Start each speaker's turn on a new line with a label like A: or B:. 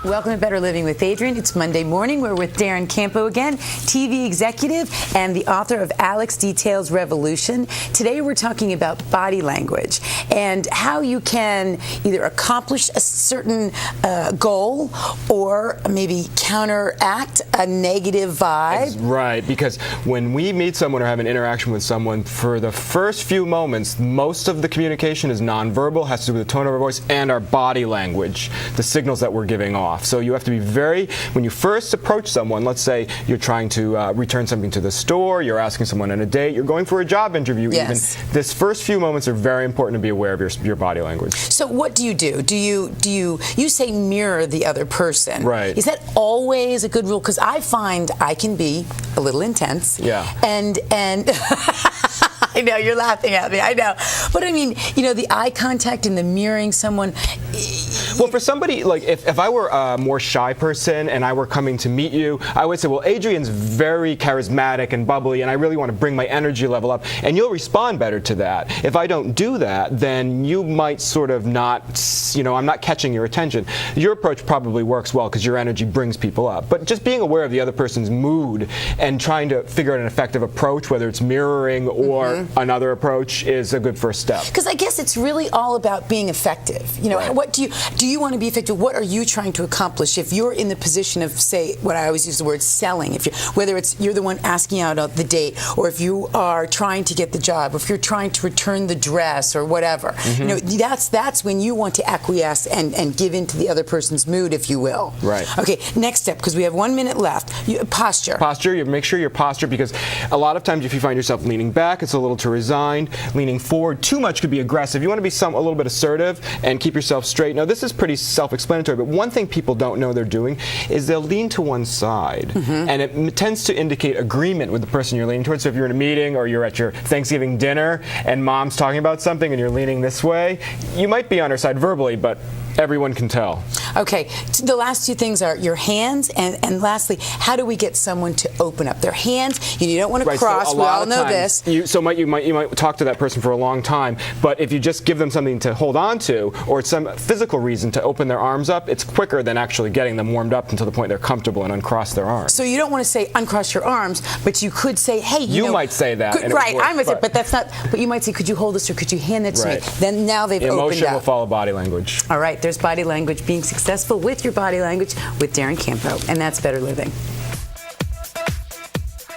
A: Welcome to Better Living with Adrienne. It's Monday morning. We're with Darren Campo again, TV executive and the author of Alex Details Revolution. Today we're talking about body language and how you can either accomplish a certain goal or maybe counteract a negative vibe.
B: Right, because when we meet someone or have an interaction with someone, for the first few moments, most of the communication is nonverbal, has to do with the tone of our voice and our body language, the signals that we're giving off. So you have to be when you first approach someone, let's say you're trying to return something to the store, you're asking someone on a date, you're going for a job interview even, this first few moments are very important to be aware of your body language. So
A: what do? You say mirror the other person.
B: Right.
A: Is that always a good rule? Because I find I can be a little intense.
B: Yeah.
A: And I know, you're laughing at me, I know. But I mean, you know, the eye contact and the mirroring someone.
B: Well, for somebody, like, if I were a more shy person and I were coming to meet you, I would say, well, Adrienne's very charismatic and bubbly, and I really want to bring my energy level up, and you'll respond better to that. If I don't do that, then you might sort of not, I'm not catching your attention. Your approach probably works well because your energy brings people up. But just being aware of the other person's mood and trying to figure out an effective approach, whether it's mirroring or another approach, is a good first step.
A: Because I guess it's really all about being effective. You know,
B: right.
A: What do you want to be effective? What are you trying to accomplish? If you're in the position of, say, what I always use the word selling, whether it's you're the one asking out the date, or if you are trying to get the job, or if you're trying to return the dress or whatever, you know, that's when you want to acquiesce and give in to the other person's mood, if you will.
B: Right.
A: Okay. Next step, because we have 1 minute left. Posture.
B: Posture. You make sure your posture, because a lot of times if you find yourself leaning back, it's a little too resigned. Leaning forward too much could be aggressive. You want to be a little bit assertive and keep yourself straight. Now, this is pretty self-explanatory, but one thing people don't know they're doing is they'll lean to one side, and it tends to indicate agreement with the person you're leaning towards. So if you're in a meeting or you're at your Thanksgiving dinner and mom's talking about something and you're leaning this way, you might be on her side verbally, but everyone can tell.
A: Okay, the last two things are your hands, and lastly, how do we get someone to open up their hands? You don't want to cross.
B: So
A: we all know this.
B: You might talk to that person for a long time, but if you just give them something to hold on to, or some physical reason to open their arms up, it's quicker than actually getting them warmed up until the point they're comfortable and uncross their arms.
A: So you don't want to say uncross your arms, but you could say, hey, you
B: might say that.
A: Right, I might say, but that's not. But you might say, could you hold this or could you hand it to me? Then now they've opened up.
B: Emotion will follow body language.
A: All right, there's body language, being successful with your body language with Darren Campo, and that's Better Living.